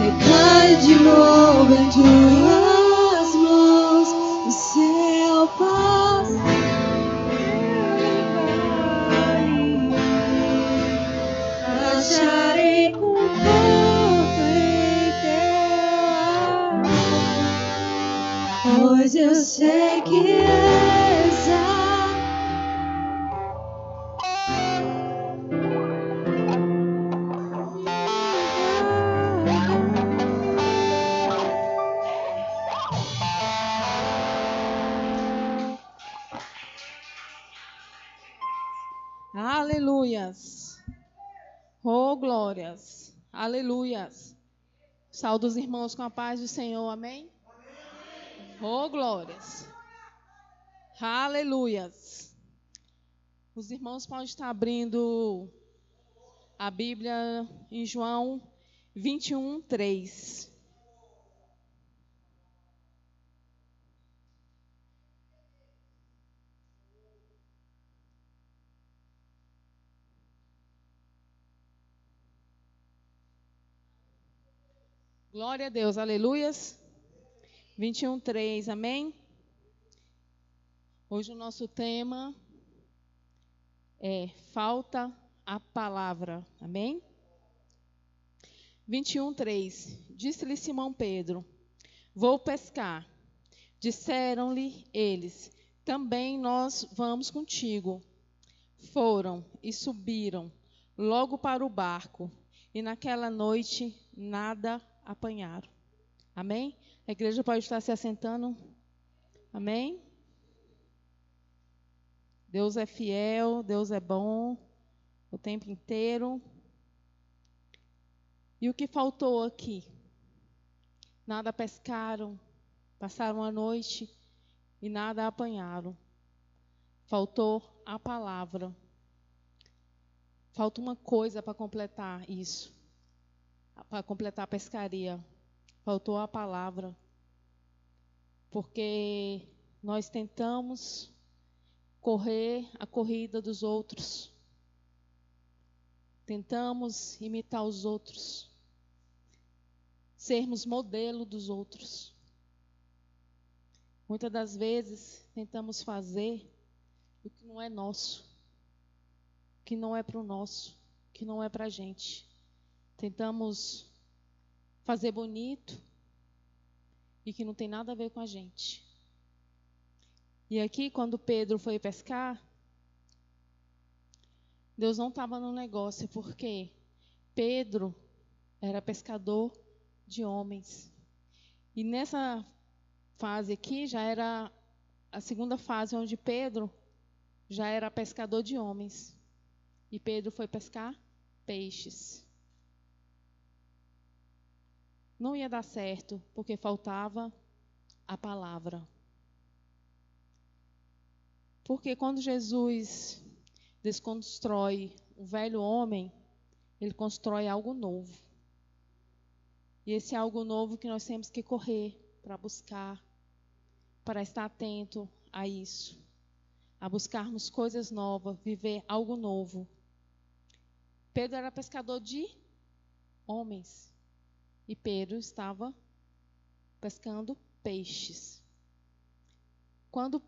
recai de novo em tuas mãos, o céu passa. Acharei conforto em teu amor, pois eu sei que és Aleluias. Oh, glórias. Aleluias. Saúde os irmãos com a paz do Senhor. Amém? Oh, glórias. Aleluias. Os irmãos podem estar abrindo a Bíblia em João 21, 3. Glória a Deus, aleluias. 21, 3, amém? Hoje o nosso tema é falta a palavra, amém? 21, 3. Disse-lhe Simão Pedro: vou pescar. Disseram-lhe eles: também nós vamos contigo. Foram e subiram logo para o barco, e naquela noite nada apanharam. Amém? A igreja pode estar se assentando. Amém? Deus é fiel, Deus é bom o tempo inteiro. E o que faltou aqui? Nada pescaram, passaram a noite e nada apanharam. Faltou a palavra. Falta uma coisa para completar isso, para completar a pescaria. Faltou a palavra. Porque nós tentamos correr a corrida dos outros. Tentamos imitar os outros. Sermos modelo dos outros. Muitas das vezes tentamos fazer o que não é nosso. O que não é para o nosso. O que não é para a gente. Tentamos fazer bonito e que não tem nada a ver com a gente. E aqui, quando Pedro foi pescar, Deus não estava no negócio, porque Pedro era pescador de homens. E nessa fase aqui, já era a segunda fase, onde Pedro já era pescador de homens. E Pedro foi pescar peixes. Não ia dar certo, porque faltava a palavra. Porque quando Jesus desconstrói o velho homem, ele constrói algo novo. E esse algo novo que nós temos que correr para buscar, para estar atento a isso. A buscarmos coisas novas, viver algo novo. Pedro era pescador de homens. E Pedro estava pescando peixes. Quando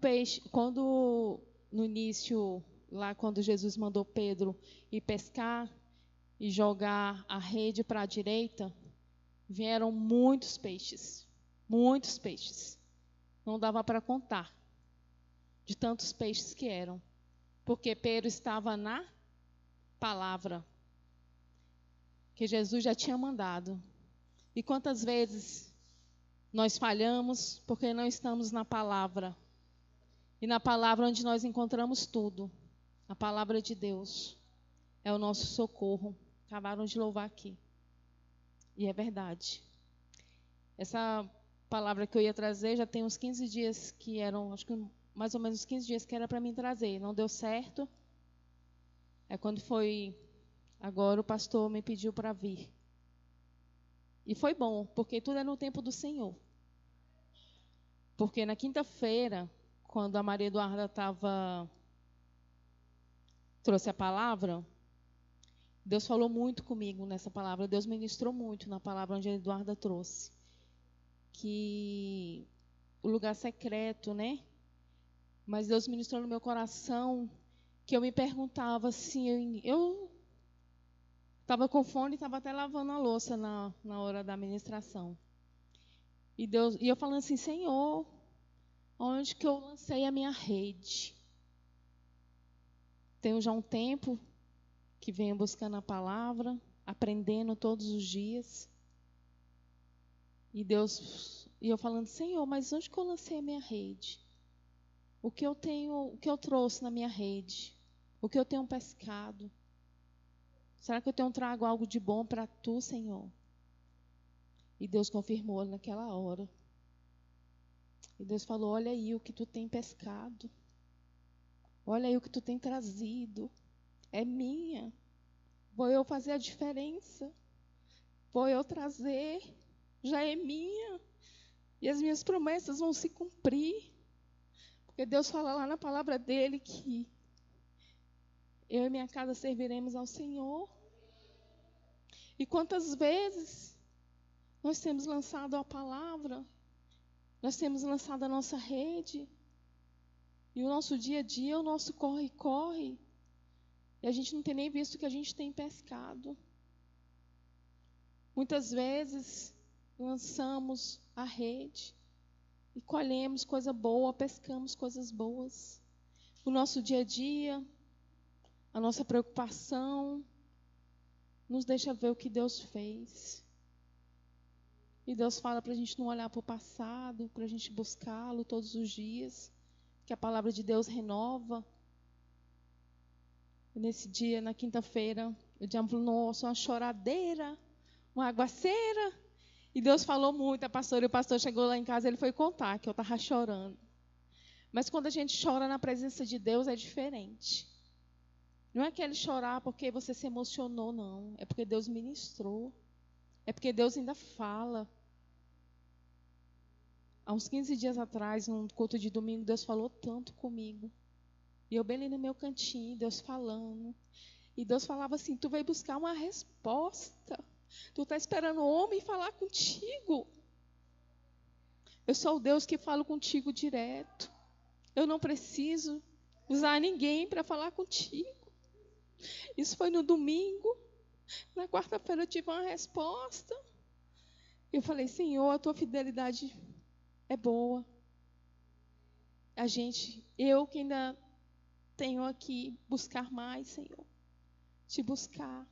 no início, lá quando Jesus mandou Pedro ir pescar e jogar a rede para a direita, vieram muitos peixes. Muitos peixes. Não dava para contar de tantos peixes que eram. Porque Pedro estava na palavra que Jesus já tinha mandado. E quantas vezes nós falhamos porque não estamos na palavra. E na palavra onde nós encontramos tudo. A palavra de Deus é o nosso socorro. Acabaram de louvar aqui. E é verdade. Essa palavra que eu ia trazer já tem uns 15 dias que eram, acho que mais ou menos 15 dias que era para mim trazer. Não deu certo. É quando foi, agora o pastor me pediu para vir. E foi bom, porque tudo é no tempo do Senhor. Porque na quinta-feira, quando a Maria Eduarda trouxe a palavra, Deus falou muito comigo nessa palavra. Deus ministrou muito na palavra onde a Eduarda trouxe. Que o lugar secreto, né? Mas Deus ministrou no meu coração que eu me perguntava assim, eu estava com fome e estava até lavando a louça na hora da ministração. E eu falando assim, Senhor, onde que eu lancei a minha rede? Tenho já um tempo que venho buscando a palavra, aprendendo todos os dias. E eu falando, Senhor, mas onde que eu lancei a minha rede? O que eu trouxe na minha rede? O que eu tenho pescado? Será que eu tenho trago algo de bom para tu, Senhor? E Deus confirmou naquela hora. E Deus falou, olha aí o que tu tem pescado. Olha aí o que tu tem trazido. É minha. Vou eu fazer a diferença. Vou eu trazer. Já é minha. E as minhas promessas vão se cumprir. Porque Deus fala lá na palavra dele que eu e minha casa serviremos ao Senhor. E quantas vezes nós temos lançado a palavra, nós temos lançado a nossa rede, e o nosso dia a dia, o nosso corre-corre, e a gente não tem nem visto o que a gente tem pescado. Muitas vezes lançamos a rede e colhemos coisa boa, pescamos coisas boas. O nosso dia a dia, a nossa preocupação, nos deixa ver o que Deus fez. E Deus fala para a gente não olhar para o passado, para a gente buscá-lo todos os dias, que a palavra de Deus renova. E nesse dia, na quinta-feira, o diabo falou, nossa, uma choradeira, uma aguaceira. E Deus falou muito, a pastora, e o pastor chegou lá em casa, ele foi contar que eu estava chorando. Mas quando a gente chora na presença de Deus, é diferente. Não é aquele chorar porque você se emocionou, não. É porque Deus ministrou. É porque Deus ainda fala. Há uns 15 dias atrás, num culto de domingo, Deus falou tanto comigo. E eu bem ali no meu cantinho, Deus falando. E Deus falava assim, tu veio buscar uma resposta. Tu está esperando o homem falar contigo. Eu sou o Deus que falo contigo direto. Eu não preciso usar ninguém para falar contigo. Isso foi no domingo. Na quarta-feira eu tive uma resposta. Eu falei, Senhor, a tua fidelidade é boa. Eu que ainda tenho aqui buscar mais, Senhor. Te buscar.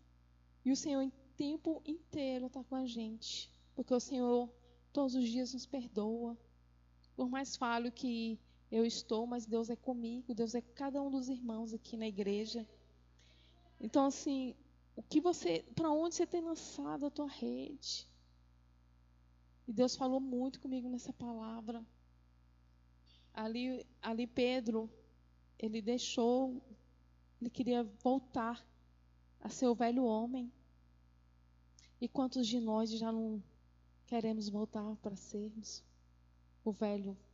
E o Senhor o tempo inteiro está com a gente. Porque o Senhor todos os dias nos perdoa. Por mais falho que eu estou, mas Deus é comigo. Deus é com cada um dos irmãos aqui na igreja. Então, assim, para onde você tem lançado a tua rede? E Deus falou muito comigo nessa palavra. Ali Pedro, ele queria voltar a ser o velho homem. E quantos de nós já não queremos voltar para sermos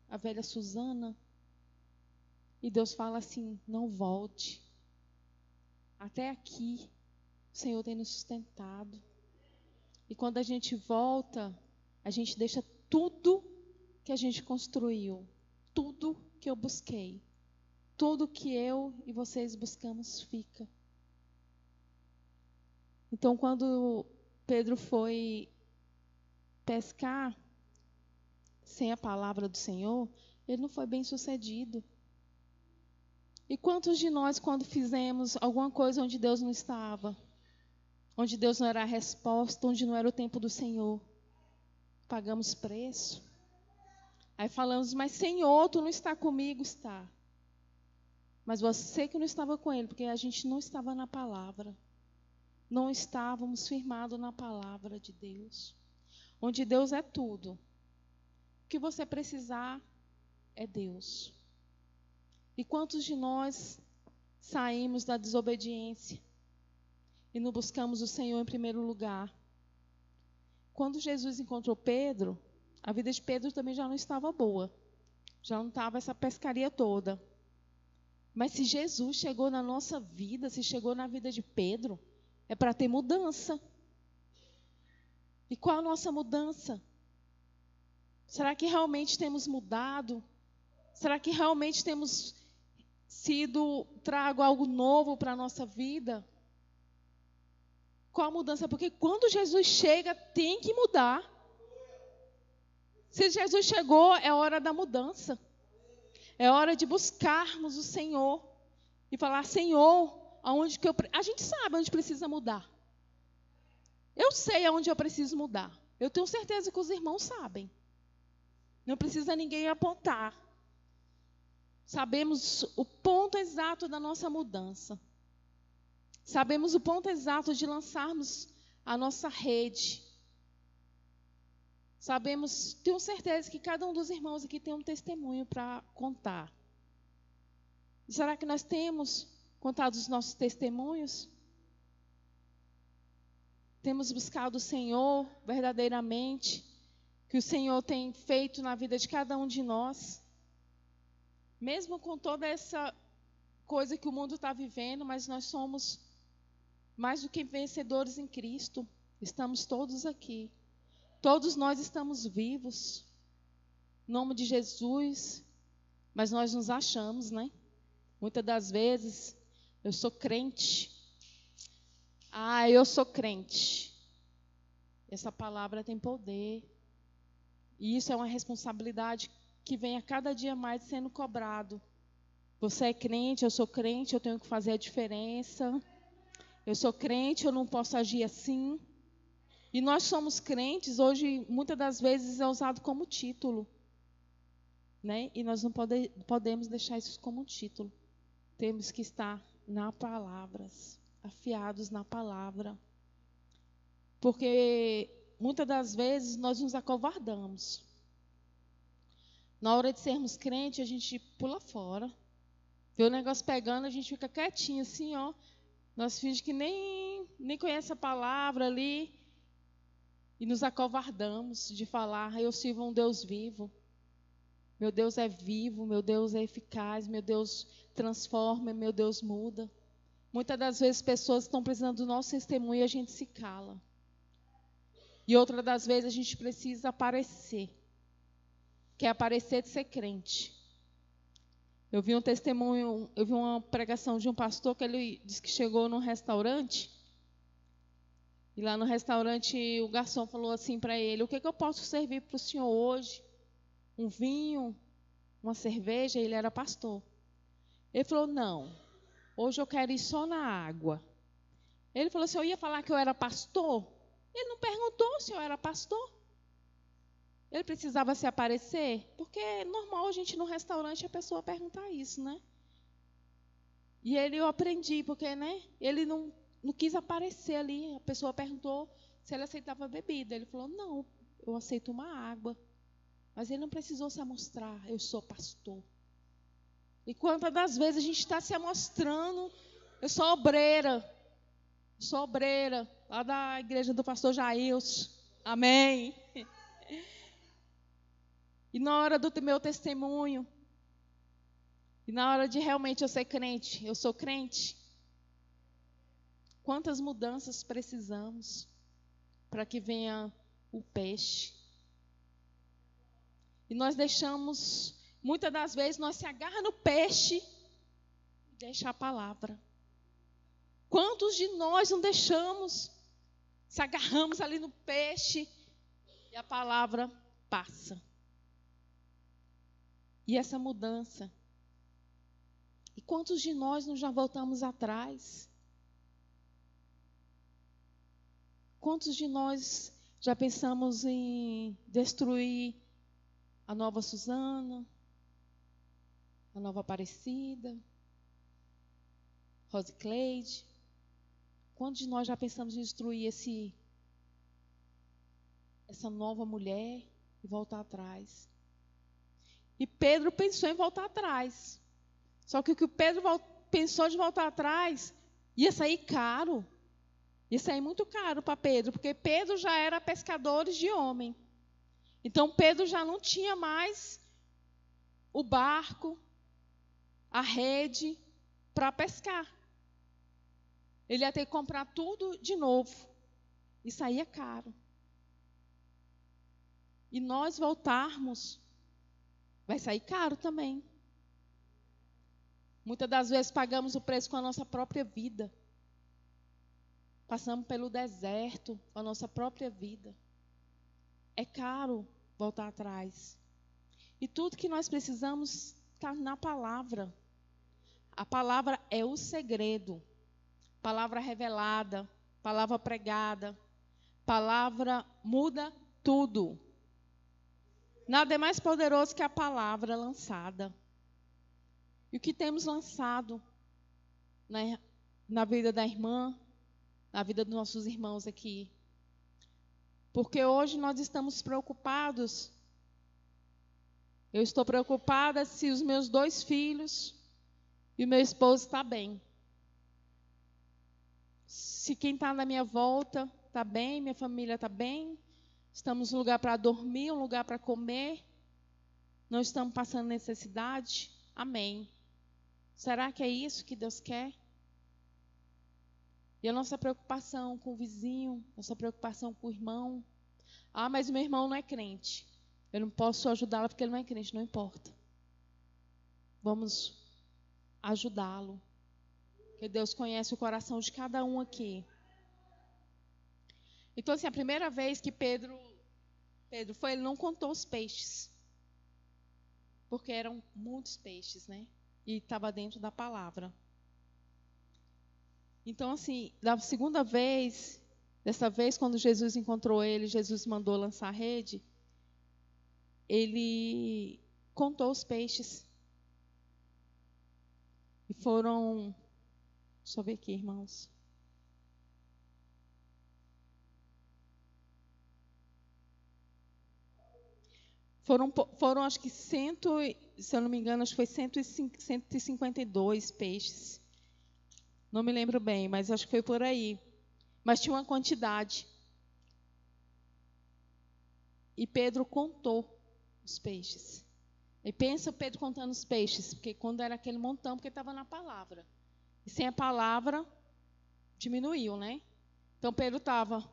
a velha Susana? E Deus fala assim, não volte. Até aqui, o Senhor tem nos sustentado. E quando a gente volta, a gente deixa tudo que a gente construiu, tudo que eu busquei, tudo que eu e vocês buscamos fica. Então, quando Pedro foi pescar sem a palavra do Senhor, ele não foi bem sucedido. E quantos de nós, quando fizemos alguma coisa onde Deus não estava, onde Deus não era a resposta, onde não era o tempo do Senhor, pagamos preço? Aí falamos, mas Senhor, tu não está comigo? Está. Mas você que não estava com ele, porque a gente não estava na palavra. Não estávamos firmados na palavra de Deus. Onde Deus é tudo. O que você precisar é Deus. E quantos de nós saímos da desobediência e não buscamos o Senhor em primeiro lugar? Quando Jesus encontrou Pedro, a vida de Pedro também já não estava boa. Já não estava essa pescaria toda. Mas se Jesus chegou na nossa vida, se chegou na vida de Pedro, é para ter mudança. E qual a nossa mudança? Será que realmente temos mudado? Será que realmente temos trago algo novo para a nossa vida? Qual a mudança? Porque quando Jesus chega, tem que mudar. Se Jesus chegou, é hora da mudança. É hora de buscarmos o Senhor e falar: Senhor, aonde que a gente sabe onde precisa mudar. Eu sei aonde eu preciso mudar. Eu tenho certeza que os irmãos sabem. Não precisa ninguém apontar. Sabemos o ponto exato da nossa mudança. Sabemos o ponto exato de lançarmos a nossa rede. Tenho certeza que cada um dos irmãos aqui tem um testemunho para contar. E será que nós temos contado os nossos testemunhos? Temos buscado o Senhor verdadeiramente, que o Senhor tem feito na vida de cada um de nós, mesmo com toda essa coisa que o mundo está vivendo, mas nós somos mais do que vencedores em Cristo. Estamos todos aqui. Todos nós estamos vivos. Em nome de Jesus. Mas nós nos achamos, né? Muitas das vezes, eu sou crente. Eu sou crente. Essa palavra tem poder. E isso é uma responsabilidade que vem a cada dia mais sendo cobrado. Você é crente, eu sou crente, eu tenho que fazer a diferença. Eu sou crente, eu não posso agir assim. E nós somos crentes, hoje, muitas das vezes, é usado como título. Né? E nós não podemos deixar isso como título. Temos que estar na palavra, afiados na palavra. Porque muitas das vezes nós nos acovardamos. Na hora de sermos crentes, a gente pula fora. Vê o negócio pegando, a gente fica quietinho assim, ó. Nós fingimos que nem conhece a palavra ali. E nos acovardamos de falar: eu sirvo um Deus vivo. Meu Deus é vivo, meu Deus é eficaz, meu Deus transforma, meu Deus muda. Muitas das vezes pessoas estão precisando do nosso testemunho e a gente se cala. E outras das vezes a gente precisa aparecer. Quer aparecer de ser crente. Eu vi um testemunho, eu vi uma pregação de um pastor que ele disse que chegou num restaurante. E lá no restaurante o garçom falou assim para ele: o que eu posso servir para o senhor hoje? Um vinho, uma cerveja? Ele era pastor. Ele falou: não, hoje eu quero ir só na água. Ele falou assim: eu ia falar que eu era pastor? Ele não perguntou se eu era pastor. Ele precisava se aparecer? Porque é normal a gente no restaurante a pessoa perguntar isso, né? E eu aprendi, porque né, ele não quis aparecer ali. A pessoa perguntou se ele aceitava bebida. Ele falou: não, eu aceito uma água. Mas ele não precisou se amostrar: eu sou pastor. E quantas das vezes a gente está se amostrando: eu sou obreira. Sou obreira, lá da igreja do pastor Jailson. Amém. E na hora do meu testemunho, e na hora de realmente eu ser crente, eu sou crente. Quantas mudanças precisamos para que venha o peixe? E nós deixamos, muitas das vezes, nós se agarra no peixe e deixa a palavra. Quantos de nós não deixamos, se agarramos ali no peixe e a palavra passa? E essa mudança. E quantos de nós não já voltamos atrás? Quantos de nós já pensamos em destruir a nova Suzana, a nova Aparecida, Rose Cleide? Quantos de nós já pensamos em destruir essa nova mulher e voltar atrás? E Pedro pensou em voltar atrás. Só que o que Pedro pensou de voltar atrás ia sair caro. Ia sair muito caro para Pedro, porque Pedro já era pescador de homem. Então Pedro já não tinha mais o barco, a rede para pescar. Ele ia ter que comprar tudo de novo. E saía caro. E nós voltarmos, vai sair caro também. Muitas das vezes pagamos o preço com a nossa própria vida. Passamos pelo deserto com a nossa própria vida. É caro voltar atrás. E tudo que nós precisamos está na palavra. A palavra é o segredo. Palavra revelada, palavra pregada, palavra muda tudo. Nada é mais poderoso que a palavra lançada. E o que temos lançado na vida da irmã, na vida dos nossos irmãos aqui? Porque hoje nós estamos preocupados. Eu estou preocupada se os meus 2 filhos e o meu esposo estão bem. Se quem está na minha volta está bem, minha família está bem. Estamos num lugar para dormir, um lugar para comer. Não estamos passando necessidade. Amém. Será que é isso que Deus quer? E a nossa preocupação com o vizinho, nossa preocupação com o irmão. Ah, mas o meu irmão não é crente. Eu não posso ajudá-lo porque ele não é crente, não importa. Vamos ajudá-lo. Porque Deus conhece o coração de cada um aqui. Então, assim, a primeira vez que Pedro foi, ele não contou os peixes. Porque eram muitos peixes, né? E estava dentro da palavra. Então, assim, da segunda vez, dessa vez, quando Jesus encontrou ele, Jesus mandou lançar a rede, ele contou os peixes. E foram, deixa eu ver aqui, irmãos. Foram acho que se eu não me engano, acho que foi 152 peixes. Não me lembro bem, mas acho que foi por aí. Mas tinha uma quantidade. E Pedro contou os peixes. E pensa o Pedro contando os peixes, porque quando era aquele montão, porque estava na palavra. E sem a palavra, diminuiu, né? Então Pedro estava,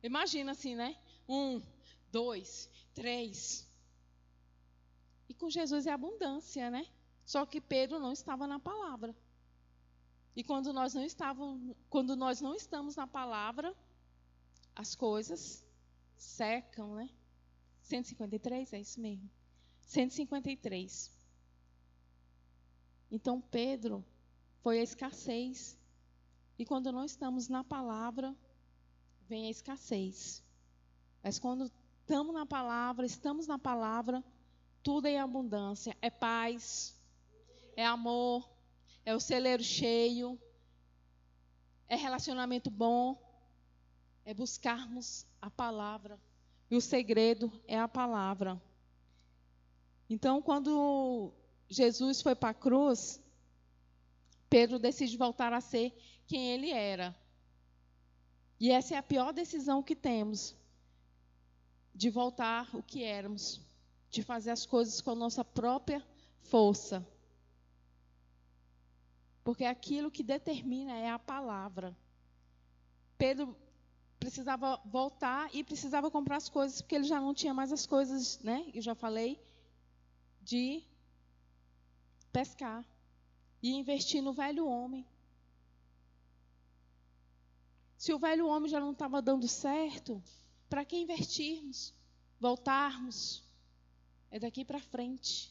imagina assim, né? 1, 2, 3. E com Jesus é abundância, né? Só que Pedro não estava na palavra. E quando nós não estamos na palavra, as coisas secam, né? 153, é isso mesmo. 153. Então Pedro foi a escassez. E quando não estamos na palavra, vem a escassez. Mas quando estamos na palavra, tudo é em abundância. É paz, é amor, é o celeiro cheio, é relacionamento bom, é buscarmos a palavra. E o segredo é a palavra. Então, quando Jesus foi para a cruz, Pedro decide voltar a ser quem ele era. E essa é a pior decisão que temos, de voltar o que éramos, de fazer as coisas com a nossa própria força. Porque aquilo que determina é a palavra. Pedro precisava voltar e precisava comprar as coisas, porque ele já não tinha mais as coisas, né? Eu já falei, de pescar. E investir no velho homem. Se o velho homem já não estava dando certo, para que investirmos? Voltarmos? É daqui para frente.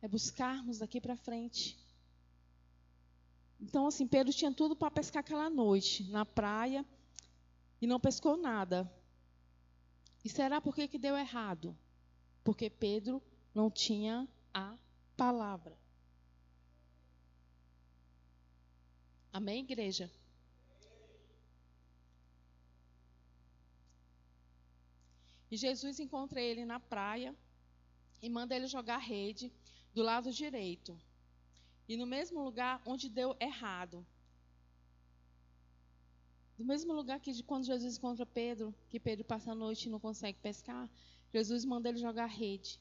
É buscarmos daqui para frente. Então, assim, Pedro tinha tudo para pescar aquela noite, na praia, e não pescou nada. E será por que deu errado? Porque Pedro não tinha a palavra. Amém, igreja? E Jesus encontra ele na praia e manda ele jogar a rede do lado direito. E no mesmo lugar onde deu errado. No mesmo lugar que quando Jesus encontra Pedro, que Pedro passa a noite e não consegue pescar, Jesus manda ele jogar a rede.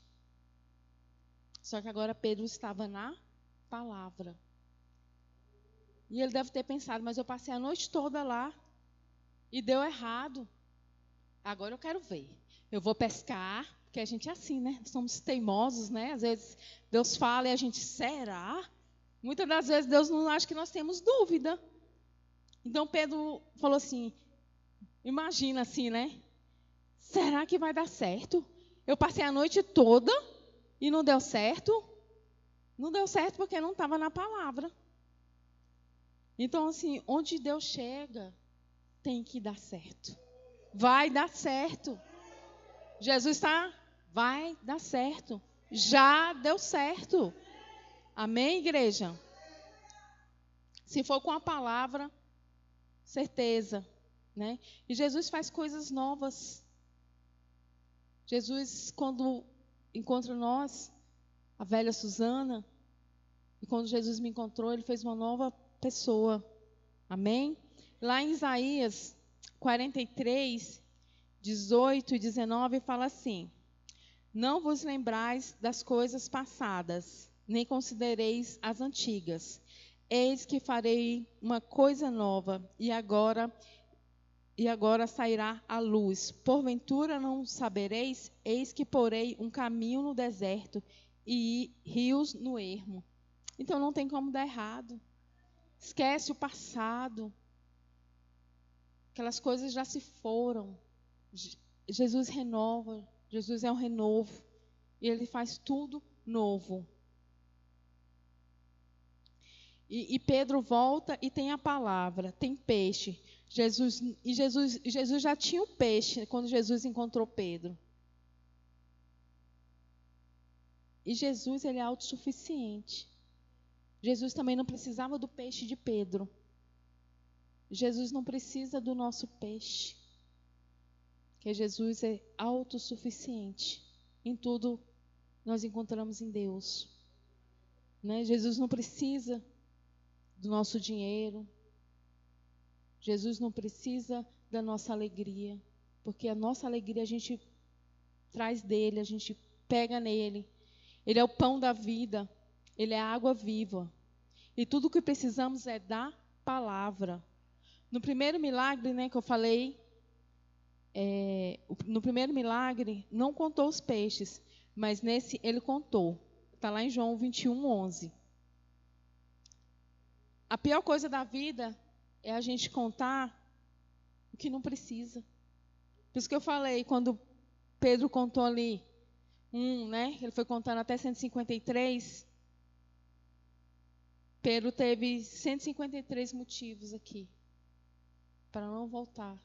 Só que agora Pedro estava na palavra. E ele deve ter pensado, mas eu passei a noite toda lá e deu errado. Agora eu quero ver. Eu vou pescar, porque a gente é assim, né? Somos teimosos, né? Às vezes Deus fala e a gente, será? Muitas das vezes Deus não acha que nós temos dúvida. Então Pedro falou assim, imagina assim, né? Será que vai dar certo? Eu passei a noite toda e não deu certo? Não deu certo porque não estava na palavra. Então, assim, onde Deus chega, tem que dar certo. Vai dar certo. Jesus está, vai dar certo. Já deu certo. Amém, igreja? Se for com a palavra, certeza, né? E Jesus faz coisas novas. Jesus, quando encontra nós, a velha Susana, e quando Jesus me encontrou, ele fez uma nova pessoa. Amém? Lá em Isaías 43, 18 e 19, fala assim: não vos lembrais das coisas passadas, nem considereis as antigas. Eis que farei uma coisa nova, e agora sairá a luz. Porventura não sabereis? Eis que porei um caminho no deserto e rios no ermo. Então não tem como dar errado. Esquece o passado. Aquelas coisas já se foram. Jesus renova. Jesus é um renovo. E ele faz tudo novo. E Pedro volta e tem a palavra, tem peixe. Jesus já tinha o peixe quando Jesus encontrou Pedro. E Jesus, ele é autossuficiente. Jesus também não precisava do peixe de Pedro. Jesus não precisa do nosso peixe. Porque Jesus é autossuficiente. Em tudo nós encontramos em Deus. Né? Jesus não precisa do nosso dinheiro. Jesus não precisa da nossa alegria. Porque a nossa alegria a gente traz dele, a gente pega nele. Ele é o pão da vida. Ele é a água viva. E tudo o que precisamos é da palavra. No primeiro milagre, né, que eu falei, no primeiro milagre, não contou os peixes, mas nesse ele contou. Está lá em João 21, 11. A pior coisa da vida é a gente contar o que não precisa. Por isso que eu falei, quando Pedro contou ali, né, ele foi contando até 153, Pedro teve 153 motivos aqui para não voltar.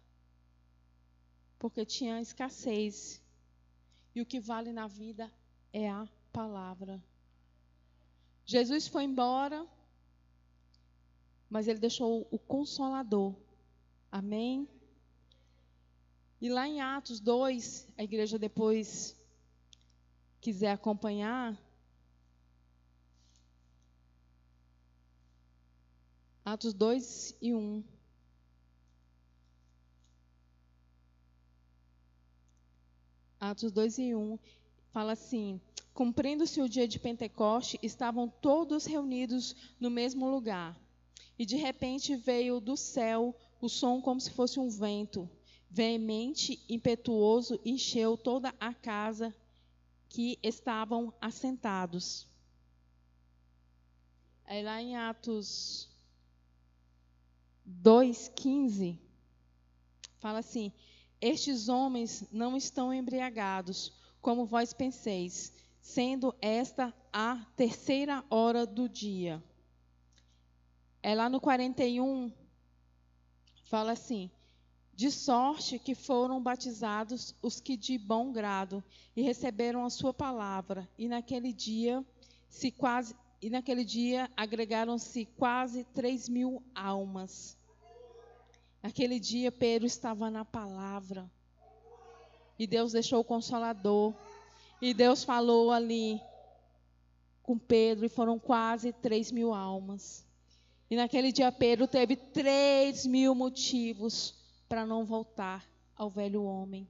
Porque tinha escassez. E o que vale na vida é a palavra. Jesus foi embora, mas ele deixou o Consolador. Amém? E lá em Atos 2, a igreja depois quiser acompanhar, Atos 2 e 1. Atos 2 e 1 fala assim: cumprindo-se o dia de Pentecoste, estavam todos reunidos no mesmo lugar. E de repente veio do céu o som como se fosse um vento, veemente, impetuoso, encheu toda a casa que estavam assentados. Aí lá em Atos 2:15 fala assim: estes homens não estão embriagados, como vós penseis, sendo esta a 3ª hora do dia. Lá no 41, fala assim: de sorte que foram batizados os que de bom grado e receberam a sua palavra, e naquele dia agregaram-se quase 3.000 almas. Naquele dia Pedro estava na palavra. E Deus deixou o Consolador. E Deus falou ali com Pedro, e foram quase 3.000 almas. E naquele dia Pedro teve 3.000 motivos para não voltar ao velho homem.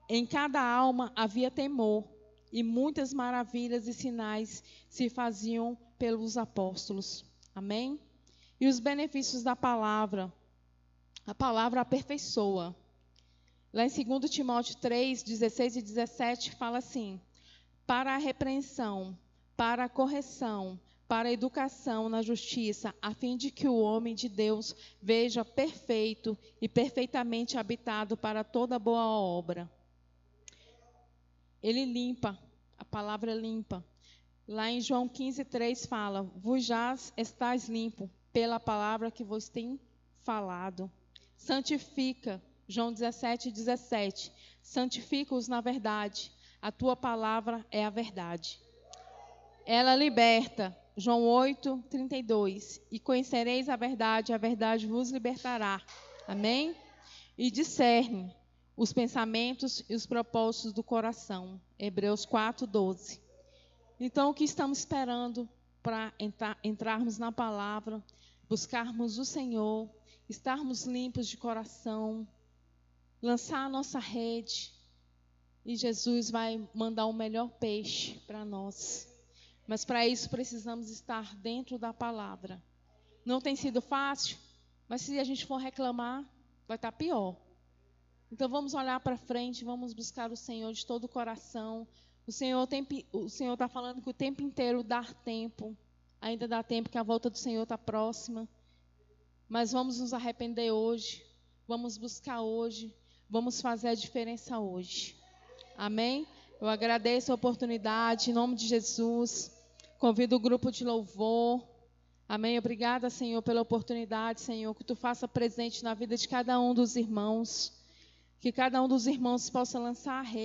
Em cada alma havia temor, e muitas maravilhas e sinais se faziam pelos apóstolos. Amém? E os benefícios da palavra. A palavra aperfeiçoa. Lá em 2 Timóteo 3, 16 e 17, fala assim: para a repreensão, para a correção, para a educação na justiça, a fim de que o homem de Deus veja perfeito e perfeitamente habitado para toda boa obra. Ele limpa, a palavra limpa. Lá em João 15, 3 fala: vos já estáis limpo pela palavra que vos tem falado. Santifica, João 17, 17. Santifica-os na verdade, a tua palavra é a verdade. Ela liberta, João 8, 32. E conhecereis a verdade vos libertará. Amém? E discerne os pensamentos e os propósitos do coração. Hebreus 4, 12. Então, o que estamos esperando para entrarmos na palavra, buscarmos o Senhor, estarmos limpos de coração, lançar a nossa rede, e Jesus vai mandar o melhor peixe para nós. Mas para isso precisamos estar dentro da palavra. Não tem sido fácil, mas se a gente for reclamar, vai estar pior. Então vamos olhar para frente, vamos buscar o Senhor de todo o coração. O Senhor está falando que o tempo inteiro dá tempo. Ainda dá tempo, que a volta do Senhor está próxima. Mas vamos nos arrepender hoje. Vamos buscar hoje. Vamos fazer a diferença hoje. Amém? Eu agradeço a oportunidade, em nome de Jesus. Convido o grupo de louvor. Amém? Obrigada, Senhor, pela oportunidade, Senhor, que Tu faça presente na vida de cada um dos irmãos. Que cada um dos irmãos possa lançar a rede.